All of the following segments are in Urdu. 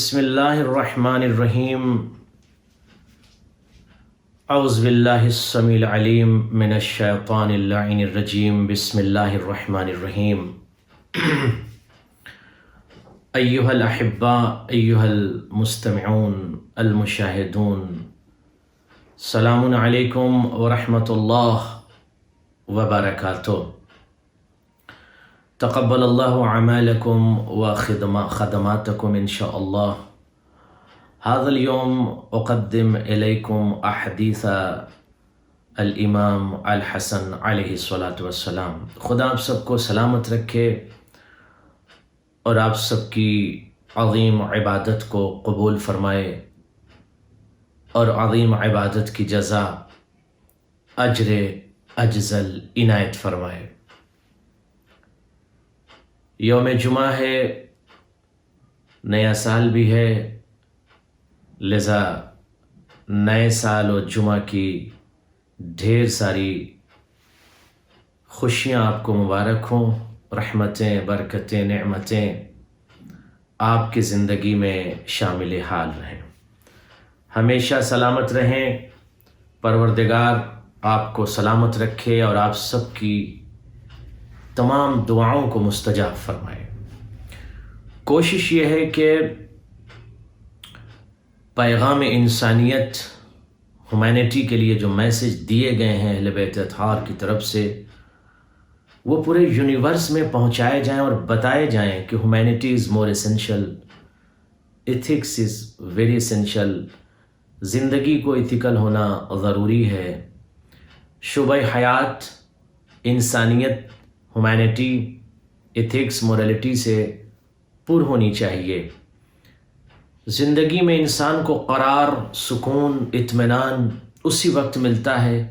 بسم اللہ الرحمن الرحیم اعوذ باللہ السمیع العلیم من الشیطان اللعین الرجیم بسم اللہ الرحمن الرحیم ایہا الاحباء ایہا المستمعون المشاہدون سلام علیکم ورحمۃ اللہ وبرکاتہ تقبل اللہ اعمالکم وخدماتکم انشاء اللہ. هذا اليوم اقدم الیکم احادیث الامام الحسن علیہ الصلاۃ والسلام. خدا آپ سب کو سلامت رکھے اور آپ سب کی عظیم عبادت کو قبول فرمائے اور عظیم عبادت کی جزا اجر اجزل عنایت فرمائے. یوم جمعہ ہے، نیا سال بھی ہے، لذا نئے سال اور جمعہ کی ڈھیر ساری خوشیاں آپ کو مبارک ہوں. رحمتیں، برکتیں، نعمتیں آپ کی زندگی میں شامل حال رہیں. ہمیشہ سلامت رہیں. پروردگار آپ کو سلامت رکھے اور آپ سب کی تمام دعاؤں کو مستجاب فرمائے. کوشش یہ ہے کہ پیغام انسانیت، ہیومینٹی کے لیے جو میسج دیے گئے ہیں اہل بیت اطہار کی طرف سے، وہ پورے یونیورس میں پہنچائے جائیں اور بتائے جائیں کہ humanity is more essential, ethics is very essential. زندگی کو ایتھیکل ہونا ضروری ہے. شعبہ حیات انسانیت، ہیومینٹی، ایتھکس، مورالٹی سے پر ہونی چاہیے. زندگی میں انسان کو قرار، سکون، اطمینان اسی وقت ملتا ہے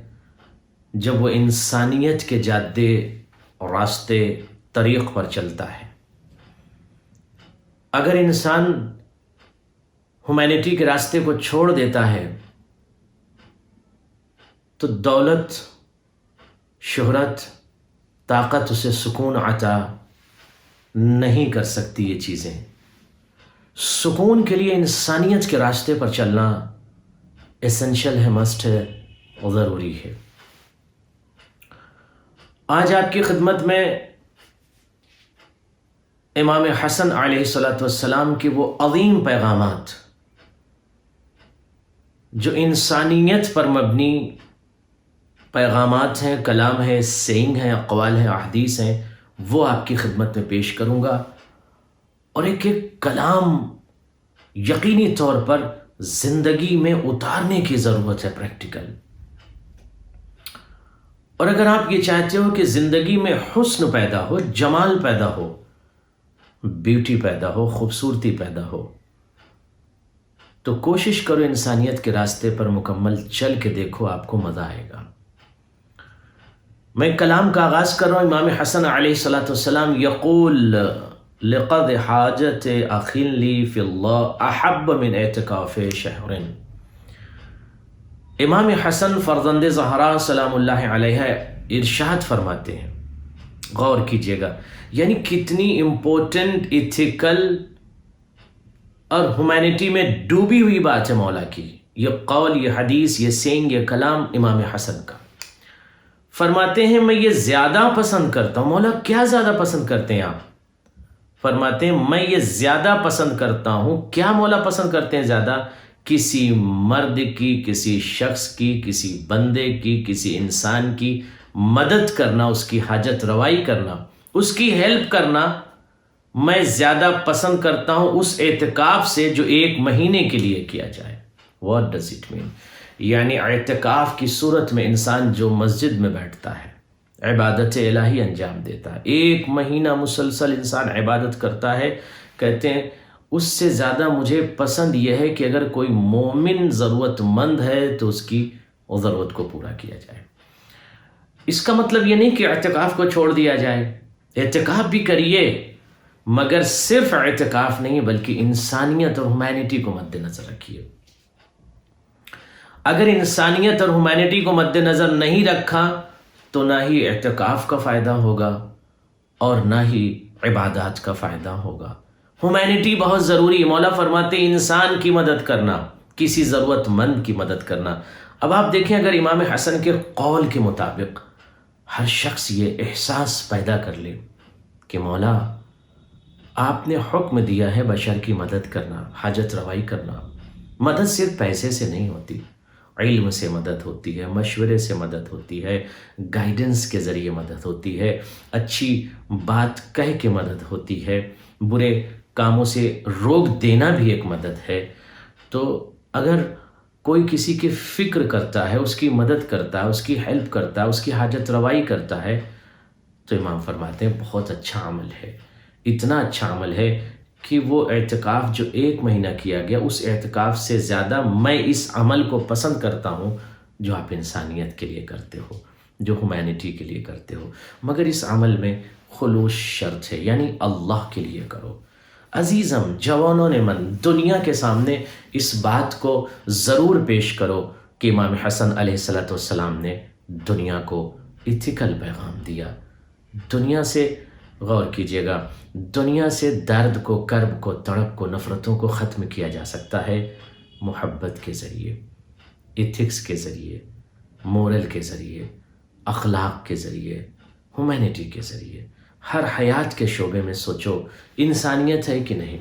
جب وہ انسانیت کے جادے اور راستے، طریق پر چلتا ہے. اگر انسان ہیومینٹی کے راستے کو چھوڑ دیتا ہے تو دولت، شہرت، طاقت اسے سکون عطا نہیں کر سکتی. یہ چیزیں سکون کے لیے انسانیت کے راستے پر چلنا ایسنشل ہے، مسٹ ہے اور ضروری ہے. آج آپ کی خدمت میں امام حسن علیہ الصلاۃ والسلام کے وہ عظیم پیغامات جو انسانیت پر مبنی پیغامات ہیں، کلام ہے، سینگ ہیں، اقوال ہیں، احادیث ہیں، وہ آپ کی خدمت میں پیش کروں گا. اور ایک ایک کلام یقینی طور پر زندگی میں اتارنے کی ضرورت ہے، پریکٹیکل. اور اگر آپ یہ چاہتے ہو کہ زندگی میں حسن پیدا ہو، جمال پیدا ہو، بیوٹی پیدا ہو، خوبصورتی پیدا ہو، تو کوشش کرو انسانیت کے راستے پر مکمل چل کے دیکھو، آپ کو مزہ آئے گا. میں کلام کا آغاز کر رہا ہوں. امام حسن علیہ الصلاۃ والسلام یقول لقد حاجت اخی لی فی اللہ احب من اعتکاف شہر. امام حسن فرزند زہرا سلام اللہ علیہ ارشاد فرماتے ہیں، غور کیجئے گا، یعنی کتنی امپورٹنٹ ایتھیکل اور ہیومینٹی میں ڈوبی ہوئی بات ہے مولا کی. یہ قول، یہ حدیث، یہ سینگ، یہ کلام امام حسن کا. فرماتے ہیں میں یہ زیادہ پسند کرتا ہوں. مولا کیا زیادہ پسند کرتے ہیں آپ؟ فرماتے ہیں میں یہ زیادہ پسند کرتا ہوں. کیا مولا پسند کرتے ہیں زیادہ؟ کسی مرد کی، کسی شخص کی، کسی بندے کی، کسی انسان کی مدد کرنا، اس کی حاجت روائی کرنا، اس کی ہیلپ کرنا میں زیادہ پسند کرتا ہوں اس اعتکاف سے جو 1 مہینے کے لیے کیا جائے. What does it mean؟ یعنی اعتکاف کی صورت میں انسان جو مسجد میں بیٹھتا ہے، عبادت الہی انجام دیتا ہے، 1 مہینہ مسلسل انسان عبادت کرتا ہے، کہتے ہیں اس سے زیادہ مجھے پسند یہ ہے کہ اگر کوئی مومن ضرورت مند ہے تو اس کی ضرورت کو پورا کیا جائے. اس کا مطلب یہ نہیں کہ اعتکاف کو چھوڑ دیا جائے، اعتکاف بھی کریے، مگر صرف اعتکاف نہیں بلکہ انسانیت اور ہیومینٹی کو مد نظر رکھیے. اگر انسانیت اور ہیومینٹی کو مد نظر نہیں رکھا تو نہ ہی اعتکاف کا فائدہ ہوگا اور نہ ہی عبادات کا فائدہ ہوگا. ہیومینٹی بہت ضروری. مولا فرماتے ہیں انسان کی مدد کرنا، کسی ضرورت مند کی مدد کرنا. اب آپ دیکھیں اگر امام حسن کے قول کے مطابق ہر شخص یہ احساس پیدا کر لے کہ مولا آپ نے حکم دیا ہے بشر کی مدد کرنا، حاجت روائی کرنا. مدد صرف پیسے سے نہیں ہوتی، علم سے مدد ہوتی ہے، مشورے سے مدد ہوتی ہے، گائیڈنس کے ذریعے مدد ہوتی ہے، اچھی بات کہہ کے مدد ہوتی ہے، برے کاموں سے روک دینا بھی ایک مدد ہے. تو اگر کوئی کسی کی فکر کرتا ہے، اس کی مدد کرتا ہے، اس کی ہیلپ کرتا ہے، اس کی حاجت روائی کرتا ہے، تو امام فرماتے ہیں بہت اچھا عمل ہے. اتنا اچھا عمل ہے کہ وہ اعتکاف جو 1 مہینہ کیا گیا، اس اعتکاف سے زیادہ میں اس عمل کو پسند کرتا ہوں جو آپ انسانیت کے لیے کرتے ہو، جو ہیومینٹی کے لیے کرتے ہو. مگر اس عمل میں خلوص شرط ہے، یعنی اللہ کے لیے کرو. عزیزم، جوانوں نے من دنیا کے سامنے اس بات کو ضرور پیش کرو کہ امام حسن علیہ السلام نے دنیا کو ایتھیکل پیغام دیا. دنیا سے غور کیجئے گا، دنیا سے درد کو، کرب کو، تڑپ کو، نفرتوں کو ختم کیا جا سکتا ہے محبت کے ذریعے، ایتھکس کے ذریعے، مورل کے ذریعے، اخلاق کے ذریعے، ہیومینٹی کے ذریعے. ہر حیات کے شعبے میں سوچو انسانیت ہے کہ نہیں.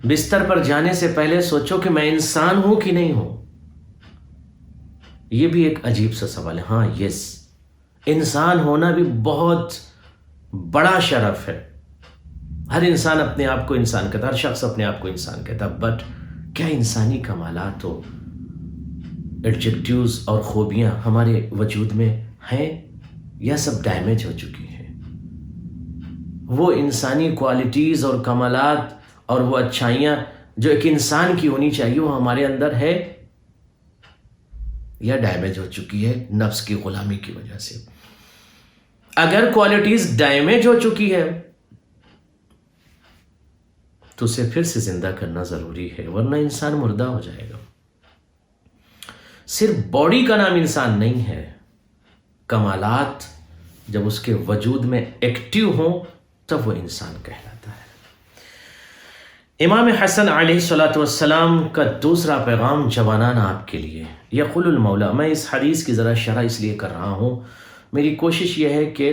بستر پر جانے سے پہلے سوچو کہ میں انسان ہوں کہ نہیں ہوں. یہ بھی ایک عجیب سا سوال ہے. ہاں یس، انسان ہونا بھی بہت بڑا شرف ہے. ہر انسان اپنے آپ کو انسان کہتا ہے، ہر شخص اپنے آپ کو انسان کہتا ہے. بٹ کیا انسانی کمالات و ایڈجیکٹیوز اور خوبیاں ہمارے وجود میں ہیں یا سب ڈیمیج ہو چکی ہیں؟ وہ انسانی کوالٹیز اور کمالات اور وہ اچھائیاں جو ایک انسان کی ہونی چاہیے وہ ہمارے اندر ہے یا ڈیمیج ہو چکی ہے نفس کی غلامی کی وجہ سے؟ اگر کوالٹیز ڈیمیج ہو چکی ہے تو اسے پھر سے زندہ کرنا ضروری ہے، ورنہ انسان مردہ ہو جائے گا. صرف باڈی کا نام انسان نہیں ہے، کمالات جب اس کے وجود میں ایکٹیو ہوں تب وہ انسان کہلاتا ہے. امام حسن علیہ السلام کا دوسرا پیغام جوانان آپ کے لیے. یقول المولا، میں اس حدیث کی ذرا شرح اس لیے کر رہا ہوں، میری کوشش یہ ہے کہ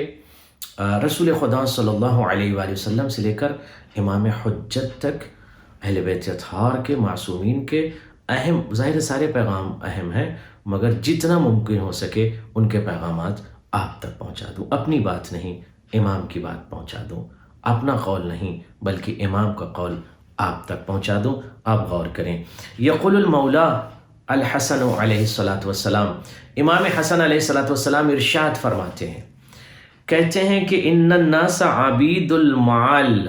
رسول خدا صلی اللہ علیہ وآلہ وسلم سے لے کر امام حجت تک، اہل بیت اطہار کے، معصومین کے اہم، ظاہر سارے پیغام اہم ہیں، مگر جتنا ممکن ہو سکے ان کے پیغامات آپ تک پہنچا دوں. اپنی بات نہیں، امام کی بات پہنچا دوں. اپنا قول نہیں بلکہ امام کا قول آپ تک پہنچا دوں. آپ غور کریں. یقول المولا الحسن علیہ السلام، امام حسن علیہ السلام ارشاد فرماتے ہیں، کہتے ہیں کہ ان الناس عبید المعال.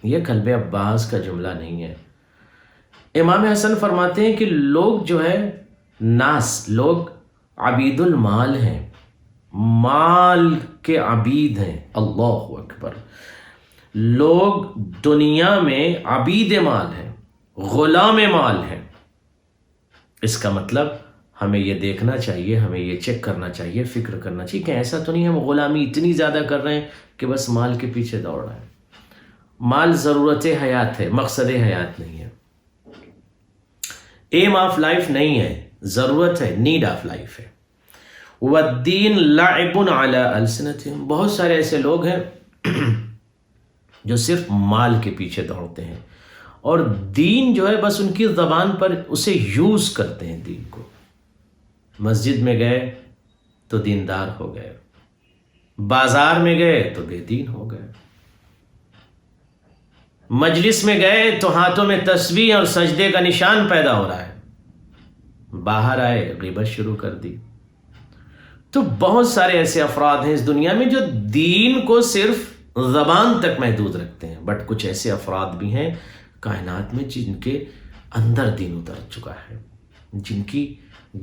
یہ قلب عباس کا جملہ نہیں ہے. امام حسن فرماتے ہیں کہ لوگ جو ہے، ناس، لوگ عبید المال ہیں، مال کے عبید ہیں. اللہ اکبر. لوگ دنیا میں عبید مال ہیں، غلام مال ہیں. اس کا مطلب ہمیں یہ دیکھنا چاہیے، ہمیں یہ چیک کرنا چاہیے، فکر کرنا چاہیے کہ ایسا تو نہیں ہم غلامی اتنی زیادہ کر رہے ہیں کہ بس مال کے پیچھے دوڑ رہے ہیں. مال ضرورت حیات ہے، مقصد حیات نہیں ہے، ایم آف لائف نہیں ہے، ضرورت ہے، نیڈ آف لائف ہے. والدین لعب علی السنتہم. بہت سارے ایسے لوگ ہیں جو صرف مال کے پیچھے دوڑتے ہیں اور دین جو ہے بس ان کی زبان پر اسے یوز کرتے ہیں. دین کو مسجد میں گئے تو دیندار ہو گئے، بازار میں گئے تو بے دین ہو گئے، مجلس میں گئے تو ہاتھوں میں تسبیح اور سجدے کا نشان پیدا ہو رہا ہے، باہر آئے غیبت شروع کر دی. تو بہت سارے ایسے افراد ہیں اس دنیا میں جو دین کو صرف زبان تک محدود رکھتے ہیں. بٹ کچھ ایسے افراد بھی ہیں کائنات میں جن کے اندر دین اتر چکا ہے، جن کی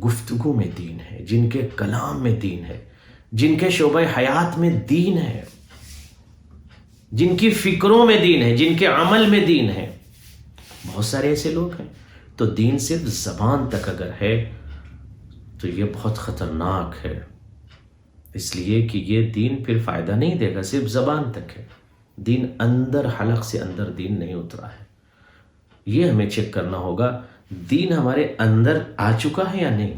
گفتگو میں دین ہے، جن کے کلام میں دین ہے، جن کے شعبہ حیات میں دین ہے، جن کی فکروں میں دین ہے، جن کے عمل میں دین ہے. بہت سارے ایسے لوگ ہیں. تو دین صرف زبان تک اگر ہے تو یہ بہت خطرناک ہے، اس لیے کہ یہ دین پھر فائدہ نہیں دے گا. صرف زبان تک ہے، دین اندر حلق سے اندر دین نہیں اترا ہے. یہ ہمیں چیک کرنا ہوگا دین ہمارے اندر آ چکا ہے یا نہیں،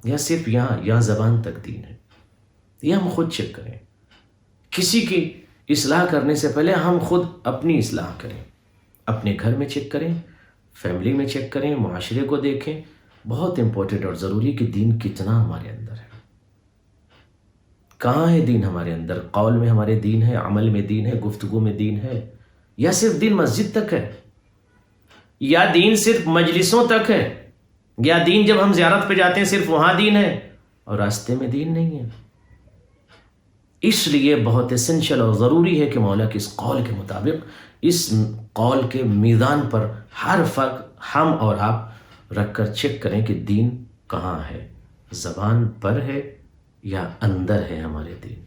یا صرف یہاں زبان تک دین ہے. یہ ہم خود چیک کریں. کسی کی اصلاح کرنے سے پہلے ہم خود اپنی اصلاح کریں. اپنے گھر میں چیک کریں، فیملی میں چیک کریں، معاشرے کو دیکھیں. بہت امپورٹنٹ اور ضروری کہ دین کتنا ہمارے اندر ہے. کہاں ہے دین ہمارے اندر؟ قول میں ہمارے دین ہے، عمل میں دین ہے، گفتگو میں دین ہے، یا صرف دین مسجد تک ہے، یا دین صرف مجلسوں تک ہے، یا دین جب ہم زیارت پہ جاتے ہیں صرف وہاں دین ہے اور راستے میں دین نہیں ہے. اس لیے بہت اسینشل اور ضروری ہے کہ مولا کے اس قول کے مطابق، اس قول کے میدان پر ہر فرق ہم اور آپ رکھ کر چیک کریں کہ دین کہاں ہے، زبان پر ہے یا اندر ہے ہمارے دین.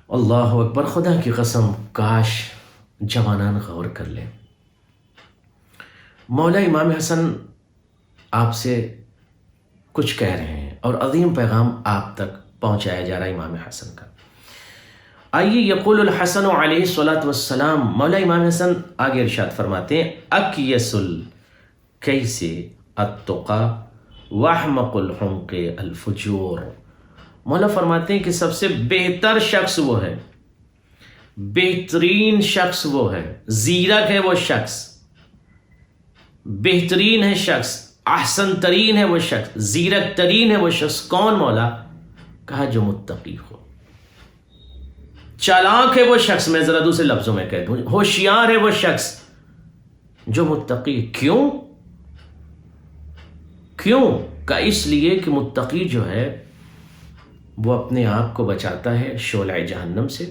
اللہ اکبر. خدا کی قسم کاش جوانان غور کر لیں. مولا امام حسن آپ سے کچھ کہہ رہے ہیں اور عظیم پیغام آپ تک پہنچایا جا رہا ہے امام حسن کا. آئیے یقول الحسن علیہ الصلاۃ والسلام، مولا امام حسن آگے ارشاد فرماتے ہیں، اکیس الکیس التقی واحمق الحمق الفجور. مولا فرماتے ہیں کہ سب سے بہتر شخص وہ ہے، بہترین شخص وہ ہے، زیرک ہے وہ شخص، بہترین ہے شخص، احسن ترین ہے وہ شخص، زیرک ترین ہے وہ شخص. کون مولا؟ کہا جو متقی ہو. چالاک ہے وہ شخص، میں ذرا دوسرے لفظوں میں کہہ دوں، ہوشیار ہے وہ شخص جو متقی. کیوں؟ کہ اس لیے کہ متقی جو ہے وہ اپنے آپ کو بچاتا ہے شعلہ جہنم سے،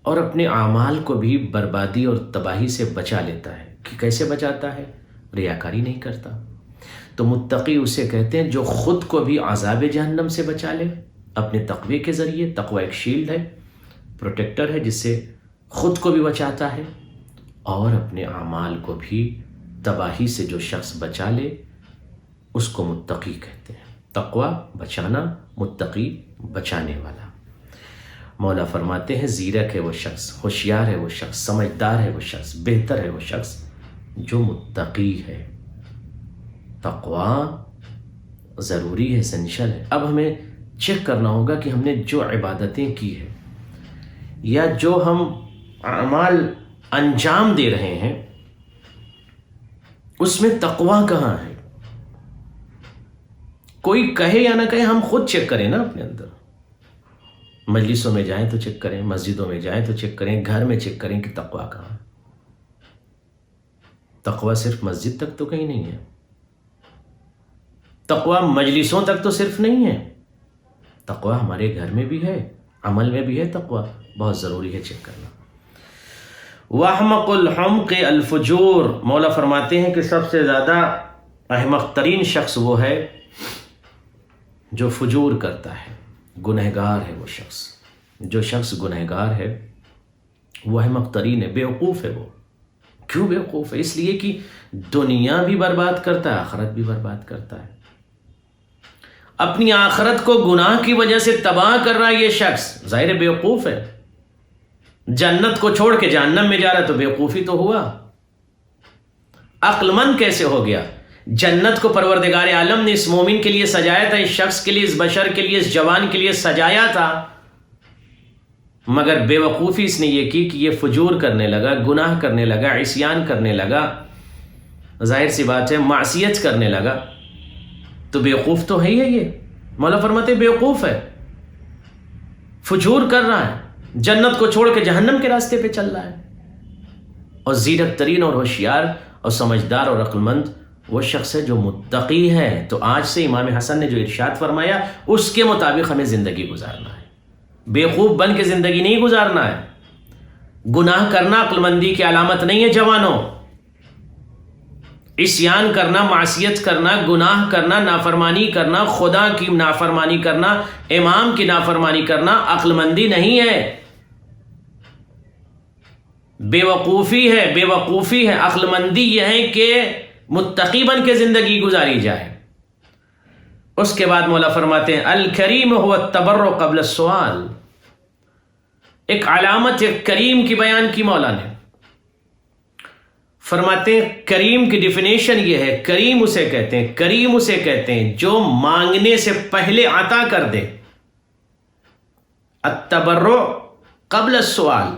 اور اپنے اعمال کو بھی بربادی اور تباہی سے بچا لیتا ہے. کہ کیسے بچاتا ہے؟ ریاکاری نہیں کرتا. تو متقی اسے کہتے ہیں جو خود کو بھی عذاب جہنم سے بچا لے اپنے تقوی کے ذریعے. تقوی ایک شیلڈ ہے، پروٹیکٹر ہے، جس سے خود کو بھی بچاتا ہے اور اپنے اعمال کو بھی تباہی سے جو شخص بچا لے اس کو متقی کہتے ہیں. تقوی بچانا، متقی بچانے والا. مولا فرماتے ہیں زیرک ہے وہ شخص، ہوشیار ہے وہ شخص، سمجھدار ہے وہ شخص، بہتر ہے وہ شخص جو متقی ہے. تقوی ضروری ہے، اسینشل ہے. اب ہمیں چیک کرنا ہوگا کہ ہم نے جو عبادتیں کی ہیں یا جو ہم اعمال انجام دے رہے ہیں اس میں تقوی کہاں ہے. کوئی کہے یا نہ کہے ہم خود چیک کریں نا اپنے اندر. مجلسوں میں جائیں تو چیک کریں، مسجدوں میں جائیں تو چیک کریں، گھر میں چیک کریں کہ تقوی کہاں ہے. تقوی صرف مسجد تک تو کہیں نہیں ہے، تقوی مجلسوں تک تو صرف نہیں ہے، تقوی ہمارے گھر میں بھی ہے، عمل میں بھی ہے. تقوی بہت ضروری ہے چیک کرنا. وَأَحْمَقُ الْحُمْقِ الْفُجُورِ. مولا فرماتے ہیں کہ سب سے زیادہ احمق ترین شخص وہ ہے جو فجور کرتا ہے، گنہگار ہے وہ شخص. جو شخص گنہگار ہے وہ احمق ترین ہے، بیوقوف ہے وہ. کیوں بیوقوف ہے؟ اس لیے کہ دنیا بھی برباد کرتا ہے، آخرت بھی برباد کرتا ہے. اپنی آخرت کو گناہ کی وجہ سے تباہ کر رہا ہے یہ شخص، ظاہر بیوقوف ہے. جنت کو چھوڑ کے جہنم میں جا رہا ہے تو بیوقوفی تو ہوا. عقل مند کیسے ہو گیا؟ جنت کو پروردگار عالم نے اس مومن کے لیے سجایا تھا، اس شخص کے لیے، اس بشر کے لیے، اس جوان کے لیے سجایا تھا، مگر بے وقوفی اس نے یہ کی کہ یہ فجور کرنے لگا، گناہ کرنے لگا، عصیان کرنے لگا. ظاہر سی بات ہے معصیت کرنے لگا تو بیوقوف تو ہے ہی ہے. یہ مولا فرماتے بیوقوف ہے، فجور کر رہا ہے، جنت کو چھوڑ کے جہنم کے راستے پہ چل رہا ہے. اور زیرک ترین اور ہوشیار اور سمجھدار اور عقل مند وہ شخص ہے جو متقی ہے. تو آج سے امام حسن نے جو ارشاد فرمایا اس کے مطابق ہمیں زندگی گزارنا ہے. بیوقوف بن کے زندگی نہیں گزارنا ہے. گناہ کرنا عقل مندی کی علامت نہیں ہے جوانوں. عصیان کرنا، معصیت کرنا، گناہ کرنا، نافرمانی کرنا، خدا کی نافرمانی کرنا، امام کی نافرمانی کرنا عقل مندی نہیں ہے، بے وقوفی ہے. بے وقوفی ہے. عقل مندی یہ ہے کہ متقی بن کے زندگی گزاری جائے. اس کے بعد مولا فرماتے ہیں الکریم هو التبرع قبل السؤال. ایک علامت ایک کریم کی بیان کی مولا نے. فرماتے ہیں کریم کی ڈیفینیشن یہ ہے، کریم اسے کہتے ہیں جو مانگنے سے پہلے عطا کر دے. التبرع قبل السؤال،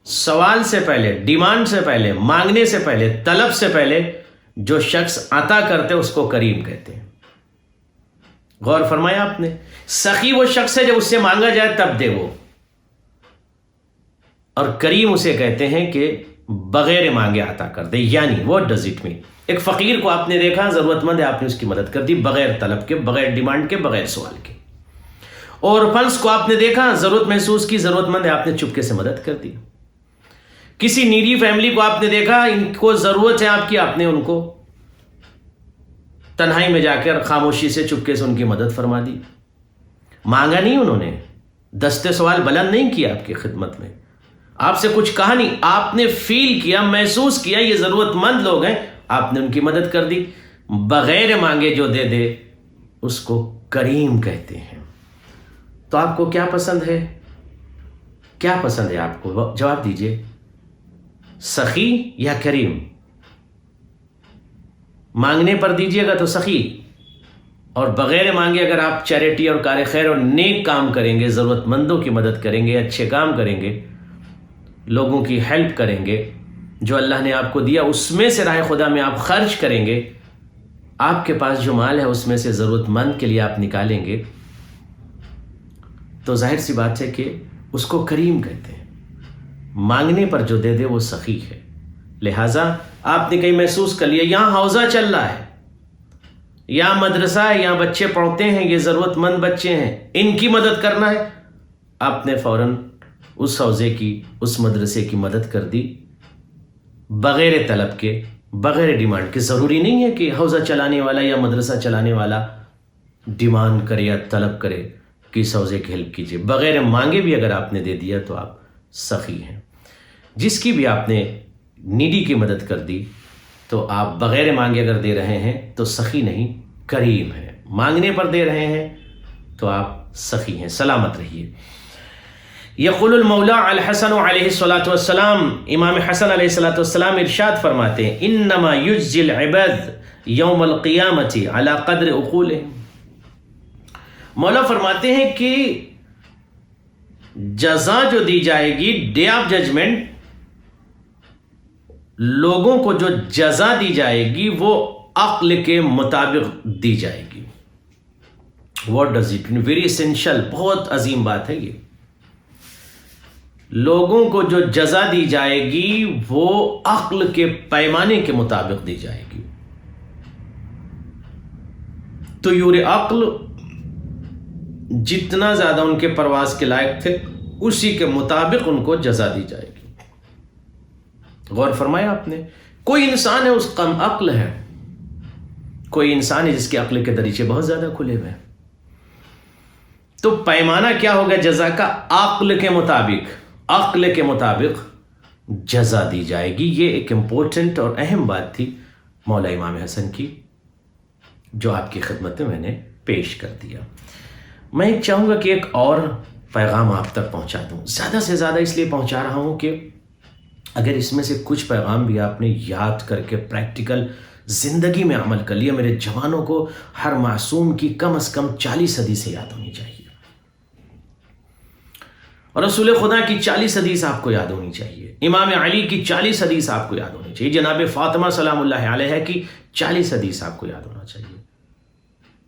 سوال سے پہلے، ڈیمانڈ سے پہلے، مانگنے سے پہلے، طلب سے پہلے جو شخص عطا کرتے اس کو کریم کہتے ہیں. غور فرمایا آپ نے؟ سخی وہ شخص ہے جب اس سے مانگا جائے تب دے وہ، اور کریم اسے کہتے ہیں کہ بغیر مانگے عطا کر دے. یعنی what does it mean؟ ایک فقیر کو آپ نے دیکھا، ضرورت مند ہے، آپ نے اس کی مدد کر دی بغیر طلب کے، بغیر ڈیمانڈ کے، بغیر سوال کے. اور فنس کو آپ نے دیکھا، ضرورت محسوس کی، ضرورت مند ہے، آپ نے چپکے سے مدد کر دی. کسی نیڈی فیملی کو آپ نے دیکھا، ان کو ضرورت ہے آپ کی، آپ نے ان کو تنہائی میں جا کر خاموشی سے چپکے سے ان کی مدد فرما دی. مانگا نہیں انہوں نے، دستے سوال بلند نہیں کیا آپ کی خدمت میں، آپ سے کچھ کہا نہیں، آپ نے فیل کیا، محسوس کیا یہ ضرورت مند لوگ ہیں، آپ نے ان کی مدد کر دی. بغیر مانگے جو دے دے اس کو کریم کہتے ہیں. تو آپ کو کیا پسند ہے؟ کیا پسند ہے آپ کو؟ جواب دیجئے، سخی یا کریم؟ مانگنے پر دیجئے گا تو سخی، اور بغیر مانگے اگر آپ چیریٹی اور کار خیر اور نیک کام کریں گے، ضرورت مندوں کی مدد کریں گے، اچھے کام کریں گے، لوگوں کی ہیلپ کریں گے، جو اللہ نے آپ کو دیا اس میں سے راہ خدا میں آپ خرچ کریں گے، آپ کے پاس جو مال ہے اس میں سے ضرورت مند کے لیے آپ نکالیں گے، تو ظاہر سی بات ہے کہ اس کو کریم کہتے ہیں. مانگنے پر جو دے دے وہ سخی ہے. لہٰذا آپ نے کہیں محسوس کر لیا یہاں حوضہ چل رہا ہے، یہاں مدرسہ ہے، یہاں بچے پڑھتے ہیں، یہ ضرورت مند بچے ہیں، ان کی مدد کرنا ہے، آپ نے فوراً اس حوضے کی، اس مدرسے کی مدد کر دی بغیر طلب کے، بغیر ڈیمانڈ کے. ضروری نہیں ہے کہ حوضہ چلانے والا یا مدرسہ چلانے والا ڈیمانڈ کرے یا طلب کرے کہ اس حوضے کی ہیلپ کیجیے. بغیر مانگے بھی اگر آپ نے دے دیا تو آپ سخی ہیں. جس کی بھی آپ نے نیڈی کی مدد کر دی تو آپ بغیر مانگے اگر دے رہے ہیں تو سخی نہیں، کریم ہے. مانگنے پر دے رہے ہیں تو آپ سخی ہیں. سلامت رہیے. یقول المولا الحسن علیہ الصلاۃ والسلام، امام حسن علیہ الصلاۃ والسلام ارشاد فرماتے ہیں انما یجزی العباد یوم القیامت علی قدر عقولہم. مولا فرماتے ہیں کہ جزا جو دی جائے گی، ڈے آف ججمنٹ، لوگوں کو جو جزا دی جائے گی وہ عقل کے مطابق دی جائے گی. What does it mean? Very essential, بہت عظیم بات ہے یہ. لوگوں کو جو جزا دی جائے گی وہ عقل کے پیمانے کے مطابق دی جائے گی. تو یور عقل جتنا زیادہ ان کے پرواز کے لائق تھے اسی کے مطابق ان کو جزا دی جائے گی. غور فرمایا آپ نے؟ کوئی انسان ہے اس کم عقل ہے، کوئی انسان ہے جس کے عقل کے دریچے بہت زیادہ کھلے ہوئے ہیں. تو پیمانہ کیا ہوگا جزا کا؟ عقل کے مطابق، عقل کے مطابق جزا دی جائے گی. یہ ایک امپورٹنٹ اور اہم بات تھی مولا امام حسن کی جو آپ کی خدمت میں نے پیش کر دیا. میں چاہوں گا کہ ایک اور پیغام آپ تک پہنچا دوں. زیادہ سے زیادہ اس لیے پہنچا رہا ہوں کہ اگر اس میں سے کچھ پیغام بھی آپ نے یاد کر کے پریکٹیکل زندگی میں عمل کر لیا، میرے جوانوں کو ہر معصوم کی کم از کم 40 حدیثیں یاد ہونی چاہیے، اور رسول خدا کی 40 حدیث آپ کو یاد ہونی چاہیے، امام علی کی 40 حدیث آپ کو یاد ہونی چاہیے، جناب فاطمہ سلام اللہ علیہ کی 40 حدیث آپ کو یاد ہونا چاہیے.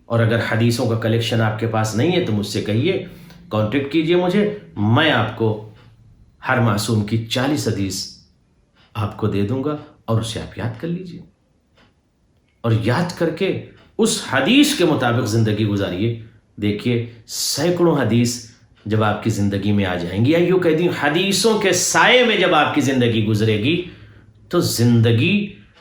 اور اگر حدیثوں کا کلیکشن آپ کے پاس نہیں ہے تو مجھ سے کہیے، کانٹیکٹ کیجئے مجھے، میں آپ کو ہر معصوم کی 40 حدیث آپ کو دے دوں گا اور اسے آپ یاد کر لیجئے، اور یاد کر کے اس حدیث کے مطابق زندگی گزاریے. دیکھیے سینکڑوں حدیث جب آپ کی زندگی میں آ جائیں گی، یا یوں کہہ دیں حدیثوں کے سائے میں جب آپ کی زندگی گزرے گی تو زندگی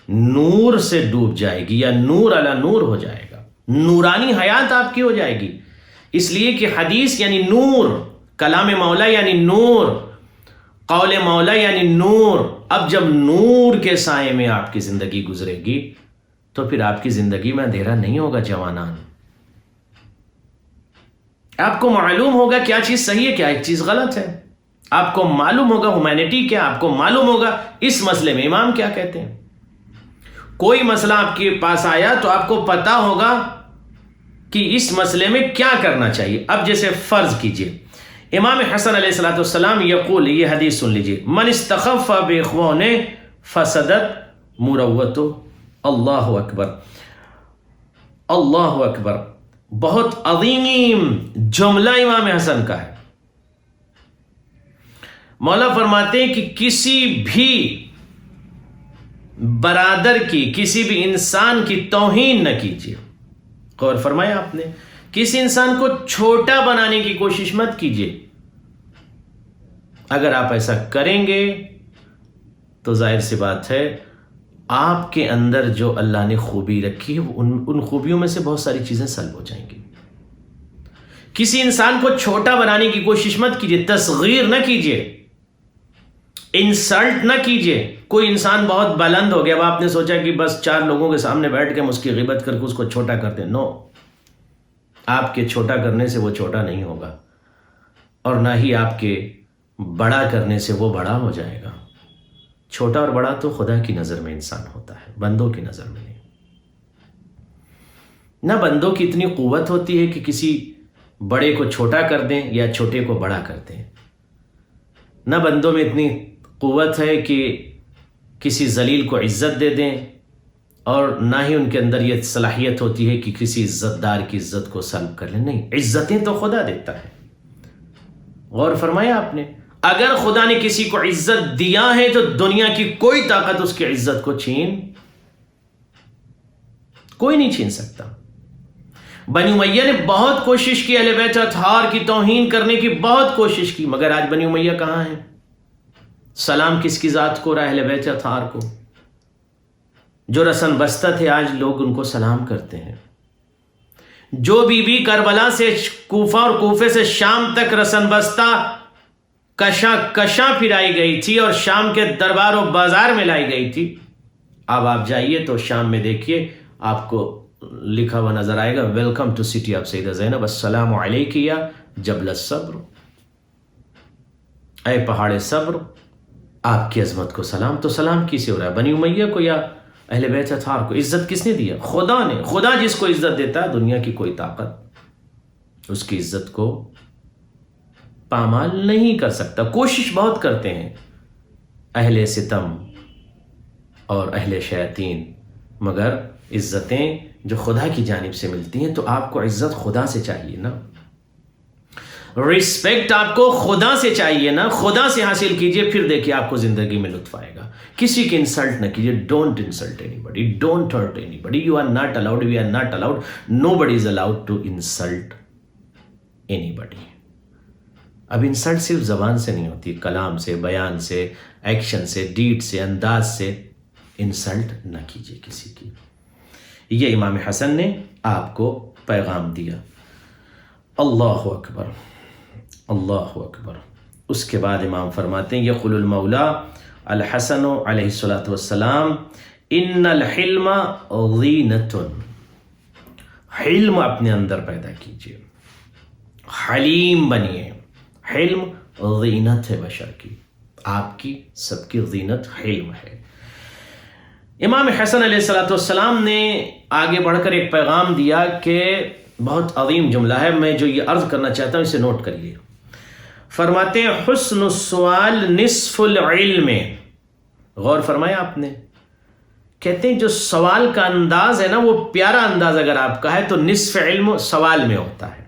نور سے ڈوب جائے گی، یا نور علی نور ہو جائے گا، نورانی حیات آپ کی ہو جائے گی. اس لیے کہ حدیث یعنی نور، کلام مولا یعنی نور، قول مولا یعنی نور. اب جب نور کے سائے میں آپ کی زندگی گزرے گی تو پھر آپ کی زندگی میں اندھیرا نہیں ہوگا. جوانان، آپ کو معلوم ہوگا کیا چیز صحیح ہے، کیا ایک چیز غلط ہے. آپ کو معلوم ہوگا ہیومینٹی کیا، آپ کو معلوم ہوگا اس مسئلے میں امام کیا کہتے ہیں. کوئی مسئلہ آپ کے پاس آیا تو آپ کو پتا ہوگا کہ اس مسئلے میں کیا کرنا چاہیے. اب جیسے فرض کیجئے امام حسن علیہ الصلوۃ والسلام یقول، یہ حدیث سن لیجئے، من استخف باخوان فسدت مروته. اللہ اکبر، اللہ اکبر. بہت عظیم جملہ امام حسن کا ہے. مولا فرماتے ہیں کہ کسی بھی برادر کی، کسی بھی انسان کی توہین نہ کیجیے. غور فرمایا آپ نے، کسی انسان کو چھوٹا بنانے کی کوشش مت کیجیے. اگر آپ ایسا کریں گے تو ظاہر سی بات ہے آپ کے اندر جو اللہ نے خوبی رکھی ہے ان خوبیوں میں سے بہت ساری چیزیں سلب ہو جائیں گی. کسی انسان کو چھوٹا بنانے کی کوشش مت کیجیے، تصغیر نہ کیجیے، انسلٹ نہ کیجیے. کوئی انسان بہت بلند ہو گیا، اب آپ نے سوچا کہ بس 4 لوگوں کے سامنے بیٹھ کے ہم اس کی غیبت کر کے اس کو چھوٹا کر دیں. نو، آپ کے چھوٹا کرنے سے وہ چھوٹا نہیں ہوگا، اور نہ ہی آپ کے بڑا کرنے سے وہ بڑا ہو جائے گا. چھوٹا اور بڑا تو خدا کی نظر میں انسان ہوتا ہے، بندوں کی نظر میں نہیں. نہ بندوں کی اتنی قوت ہوتی ہے کہ کسی بڑے کو چھوٹا کر دیں یا چھوٹے کو بڑا کر دیں. نہ بندوں میں اتنی قوت ہے کہ کسی ذلیل کو عزت دے دیں، اور نہ ہی ان کے اندر یہ صلاحیت ہوتی ہے کہ کسی عزت دار کی عزت کو سلب کر لیں. نہیں، عزتیں تو خدا دیتا ہے. غور فرمایا آپ نے، اگر خدا نے کسی کو عزت دیا ہے تو دنیا کی کوئی طاقت اس کی عزت کو کوئی نہیں چھین سکتا. بنی امیہ نے بہت کوشش کی اہل بیت اطہار کی توہین کرنے کی، بہت کوشش کی، مگر آج بنی امیہ کہاں ہیں؟ سلام کس کی ذات کو رہا؟ اہل بیت اطہار کو. جو رسن بستہ تھے آج لوگ ان کو سلام کرتے ہیں. جو بی بی کربلا سے کوفہ اور کوفے سے شام تک رسن بستہ کشاں پھرائی گئی تھی اور شام کے دربار و بازار میں لائی گئی تھی، اب آپ جائیے تو شام میں دیکھیے آپ کو لکھا ہوا نظر آئے گا، ویلکم ٹو سٹی آف سیدہ زینب، السلام علیک یا جبل الصبر، اے پہاڑ صبر، آپ کی عظمت کو سلام. تو سلام کسے ہو رہا ہے؟ بنی امیہ کو یا اہل بیت اطہار کو؟ عزت کس نے دیا؟ خدا نے. خدا جس کو عزت دیتا ہے دنیا کی کوئی طاقت اس کی عزت کو پامال نہیں کر سکتا. کوشش بہت کرتے ہیں اہل ستم اور اہل شیاطین، مگر عزتیں جو خدا کی جانب سے ملتی ہیں تو آپ کو عزت خدا سے چاہیے نا، رسپیکٹ آپ کو خدا سے چاہیے نا، خدا سے حاصل کیجئے، پھر دیکھیے آپ کو زندگی میں لطف آئے گا. کسی کی انسلٹ نہ کیجئے. Don't insult anybody, don't hurt anybody. You are not allowed, we are not allowed, nobody is allowed to insult anybody. اب انسلٹ صرف زبان سے نہیں ہوتی، کلام سے، بیان سے، ایکشن سے، ڈیڈ سے، انداز سے انسلٹ نہ کیجیے کسی کی. یہ امام حسن نے آپ کو پیغام دیا. اللہ اکبر، اللہ اکبر. اس کے بعد امام فرماتے ہیں یقول المولا الحسن علیہ الصلوۃ والسلام ان الحلم ضینۃ. حلم اپنے اندر پیدا کیجیے، حلیم بنیے. حلم زینت ہے بشر کی، آپ کی سب کی زینت حلم ہے. امام حسن علیہ الصلوۃ والسلام نے آگے بڑھ کر ایک پیغام دیا کہ بہت عظیم جملہ ہے، میں جو یہ عرض کرنا چاہتا ہوں اسے نوٹ کریے. فرماتے ہیں حسن السؤال نصف العلم. غور فرمایا آپ نے، کہتے ہیں جو سوال کا انداز ہے نا وہ پیارا انداز اگر آپ کا ہے تو نصف علم سوال میں ہوتا ہے،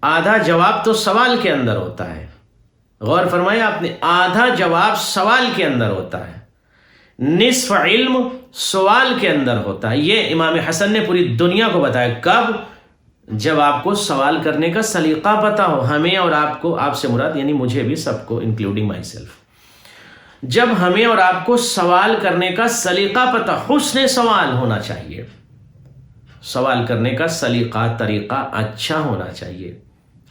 آدھا جواب تو سوال کے اندر ہوتا ہے. غور فرمایا آپ نے، آدھا جواب سوال کے اندر ہوتا ہے، نصف علم سوال کے اندر ہوتا ہے. یہ امام حسن نے پوری دنیا کو بتایا. کب؟ جب آپ کو سوال کرنے کا سلیقہ پتہ ہو. ہمیں اور آپ کو، آپ سے مراد یعنی مجھے بھی، سب کو انکلوڈنگ مائی سیلف، جب ہمیں اور آپ کو سوال کرنے کا سلیقہ پتہ، حسن سوال ہونا چاہیے. سوال کرنے کا سلیقہ، طریقہ اچھا ہونا چاہیے.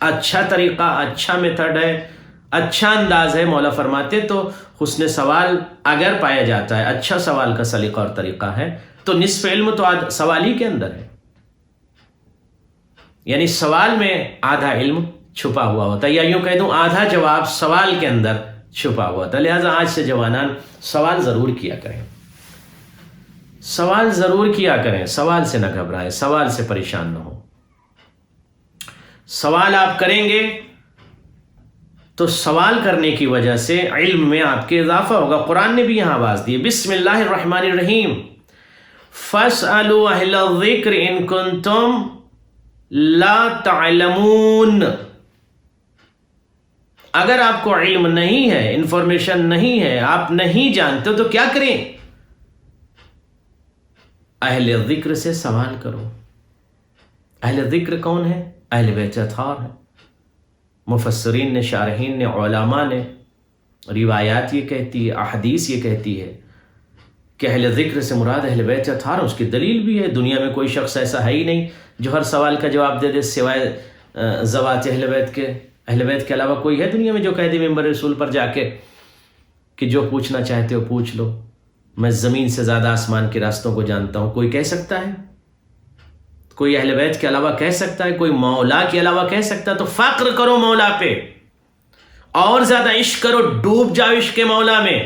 اچھا طریقہ، اچھا میتھڈ ہے، اچھا انداز ہے. مولا فرماتے تو حسن سوال اگر پایا جاتا ہے، اچھا سوال کا سلیقہ اور طریقہ ہے تو نصف علم تو سوال ہی کے اندر ہے. یعنی سوال میں آدھا علم چھپا ہوا ہوتا ہے، یا یوں کہہ دوں آدھا جواب سوال کے اندر چھپا ہوا ہوتا ہے۔ لہٰذا آج سے جوانان سوال ضرور کیا کریں، سوال ضرور کیا کریں، سوال سے نہ گھبرائیں، سوال سے پریشان نہ ہو۔ سوال آپ کریں گے تو سوال کرنے کی وجہ سے علم میں آپ کے اضافہ ہوگا۔ قرآن نے بھی یہاں آواز دی، بسم اللہ الرحمن الرحیم، فَاسْأَلُوا أَهْلَ الذِّكْرِ إِن كُنتُمْ لَا تَعْلَمُونَ۔ اگر آپ کو علم نہیں ہے، انفارمیشن نہیں ہے، آپ نہیں جانتے تو کیا کریں؟ اہل ذکر سے سوال کرو۔ اہل ذکر کون ہے؟ اہل بیت اطہار ہے۔ مفسرین نے، شارحین نے، علماء نے، روایات یہ کہتی ہے، احادیث یہ کہتی ہے کہ اہل ذکر سے مراد اہل بیت اطہار، اس کی دلیل بھی ہے۔ دنیا میں کوئی شخص ایسا ہے ہی نہیں جو ہر سوال کا جواب دے دے سوائے ذوات اہل بیت کے۔ اہل بیت کے علاوہ کوئی ہے دنیا میں جو کہہ دے ممبر رسول پر جا کے کہ جو پوچھنا چاہتے ہو پوچھ لو، میں زمین سے زیادہ آسمان کے راستوں کو جانتا ہوں؟ کوئی کہہ سکتا ہے؟ کوئی اہل بیت کے علاوہ کہہ سکتا ہے؟ کوئی مولا کے علاوہ کہہ سکتا ہے؟ تو فخر کرو مولا پہ، اور زیادہ عشق کرو، ڈوب جاؤ عشق کے مولا میں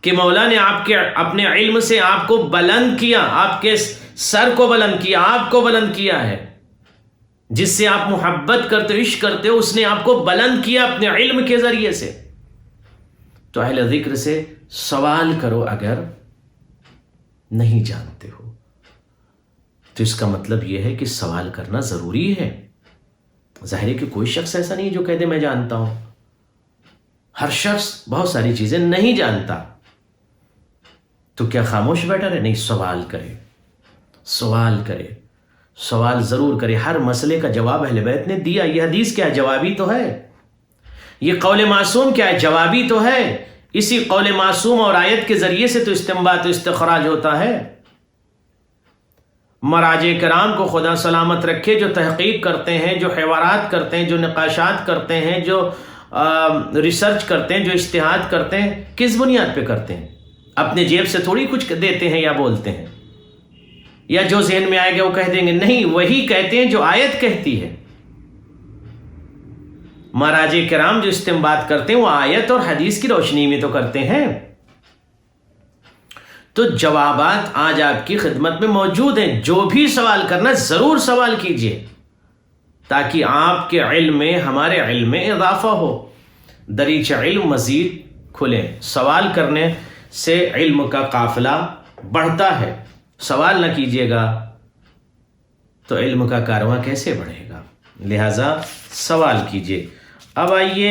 کہ مولا نے آپ کے اپنے علم سے آپ کو بلند کیا، آپ کے سر کو بلند کیا، آپ کو بلند کیا ہے۔ جس سے آپ محبت کرتے ہو، عشق کرتے ہو، اس نے آپ کو بلند کیا اپنے علم کے ذریعے سے۔ تو اہل ذکر سے سوال کرو اگر نہیں جانتے ہو، تو اس کا مطلب یہ ہے کہ سوال کرنا ضروری ہے۔ ظاہر ہے کہ کوئی شخص ایسا نہیں جو کہہ دے میں جانتا ہوں۔ ہر شخص بہت ساری چیزیں نہیں جانتا، تو کیا خاموش بیٹھا رہے؟ نہیں، سوال کرے، سوال کرے، سوال ضرور کرے۔ ہر مسئلے کا جواب اہل بیت نے دیا۔ یہ حدیث کیا ہے؟ جوابی تو ہے۔ یہ قول معصوم کیا ہے؟ جوابی تو ہے۔ اسی قول معصوم اور آیت کے ذریعے سے تو استنباط و استخراج ہوتا ہے۔ مراجع کرام کو خدا سلامت رکھے، جو تحقیق کرتے ہیں، جو حوارات کرتے ہیں، جو نقاشات کرتے ہیں، جو ریسرچ کرتے ہیں، جو اجتہاد کرتے ہیں، کس بنیاد پہ کرتے ہیں؟ اپنے جیب سے تھوڑی کچھ دیتے ہیں یا بولتے ہیں، یا جو ذہن میں آئے گا وہ کہہ دیں گے، نہیں، وہی کہتے ہیں جو آیت کہتی ہے۔ مراجع کرام جو استنباط کرتے ہیں وہ آیت اور حدیث کی روشنی میں تو کرتے ہیں۔ تو جوابات آج آپ کی خدمت میں موجود ہیں۔ جو بھی سوال کرنا ضرور سوال کیجئے، تاکہ آپ کے علم میں، ہمارے علم میں اضافہ ہو، دریچہ علم مزید کھلے۔ سوال کرنے سے علم کا قافلہ بڑھتا ہے۔ سوال نہ کیجیے گا تو علم کا کارواں کیسے بڑھے گا؟ لہٰذا سوال کیجیے۔ اب آئیے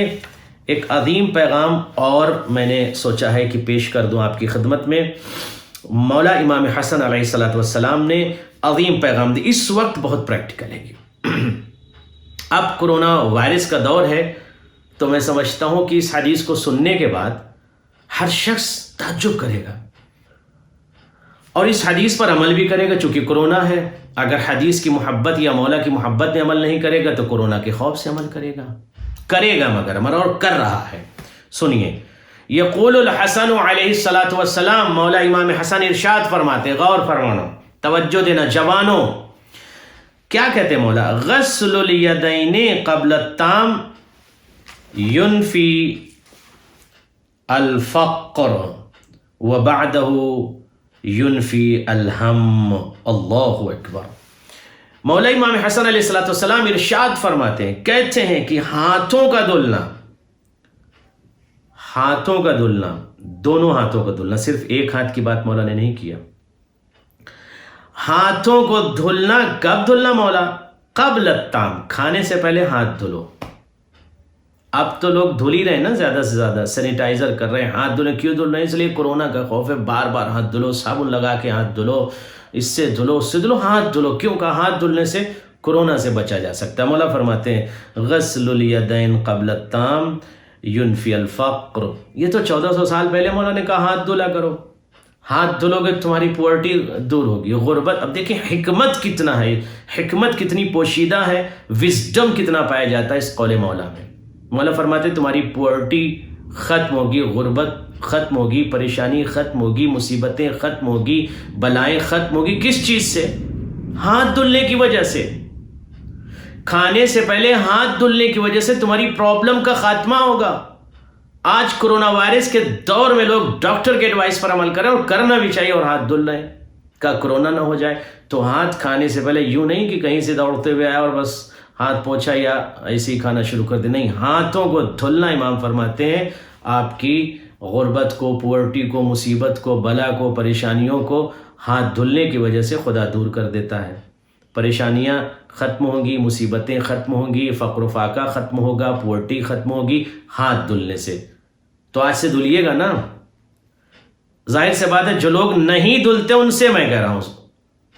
ایک عظیم پیغام اور میں نے سوچا ہے کہ پیش کر دوں آپ کی خدمت میں۔ مولا امام حسن علیہ الصلوۃ والسلام نے عظیم پیغام دی۔ اس وقت بہت پریکٹیکل ہے یہ۔ اب کرونا وائرس کا دور ہے، تو میں سمجھتا ہوں کہ اس حدیث کو سننے کے بعد ہر شخص تعجب کرے گا اور اس حدیث پر عمل بھی کرے گا، چونکہ کرونا ہے۔ اگر حدیث کی محبت یا مولا کی محبت میں عمل نہیں کرے گا تو کرونا کے خوف سے عمل کرے گا مگر عمل، اور کر رہا ہے۔ سنیے، یقول الحسن علیہ الصلوۃ والسلام، مولا امام حسن ارشاد فرماتے، غور فرمانا، توجہ دینا جوانوں۔ کیا کہتے مولا؟ غسل الیدین قبل الطعام ینفی الفقر وبعدہ ینفی الہم۔ اللہ اکبر۔ مولا امام حسن علیہ الصلوۃ والسلام ارشاد فرماتے ہیں، کہتے ہیں کہ ہاتھوں کا دھلنا، دونوں ہاتھوں کا دھلنا، صرف ایک ہاتھ کی بات مولا نے نہیں کیا۔ ہاتھوں کو دھلنا، کب دھلنا مولا؟ قبل الطعام، کھانے سے پہلے ہاتھ دھلو۔ اب تو لوگ دھل ہی رہے ہیں نا، زیادہ سے زیادہ سینیٹائزر کر رہے ہیں، ہاتھ دھلیں۔ کیوں دھل رہے ہیں؟ اس لیے کورونا کا خوف ہے، بار بار ہاتھ دھلو، صابن لگا کے ہاتھ دھلو، اس سے دھلو، اس سے دھلو، ہاتھ دھلو۔ کیوں کہا؟ ہاتھ دھلنے سے کورونا سے بچا جا سکتا ہے۔ مولا فرماتے ہیں غسل الیدین قبل الطعام ینفی الفقر۔ یہ تو 1400 سال پہلے مولا نے کہا ہاتھ دھلا کرو۔ ہاتھ دھلو گے تمہاری پورٹی دور ہوگی، غربت۔ اب دیکھیں حکمت کتنا ہے، حکمت کتنی پوشیدہ ہے، وزڈم کتنا پایا جاتا ہے اس قول مولا میں۔ مولا فرماتے تمہاری پورٹی ختم ہوگی، غربت ختم ہوگی، پریشانی ختم ہوگی، مصیبتیں ختم ہوگی، بلائیں ختم ہوگی۔ کس چیز سے؟ ہاتھ دھلنے کی وجہ سے۔ کھانے سے پہلے ہاتھ دھلنے کی وجہ سے تمہاری پرابلم کا خاتمہ ہوگا۔ آج کرونا وائرس کے دور میں لوگ ڈاکٹر کے ایڈوائس پر عمل کریں، اور کرنا بھی چاہیے، اور ہاتھ دھل رہے ہیں کا کرونا نہ ہو جائے۔ تو ہاتھ کھانے سے پہلے یوں نہیں کہ کہیں سے دوڑتے ہوئے آیا اور بس ہاتھ پوچھا یا ایسے ہی کھانا شروع کر دے، نہیں، ہاتھوں کو دھلنا امام فرماتے ہیں آپ کی غربت کو، پورٹی کو، مصیبت کو، بلا کو، پریشانیوں کو ہاتھ دھلنے کی وجہ سے خدا دور کر دیتا ہے۔ پریشانیاں ختم ہوں گی، مصیبتیں ختم ہوں گی، فقر و فاقہ ختم ہوگا، پورٹی ختم ہوگی ہاتھ دھلنے سے۔ تو آج سے دھلیے گا نا۔ ظاہر سے بات ہے جو لوگ نہیں دھلتے ان سے میں کہہ رہا ہوں،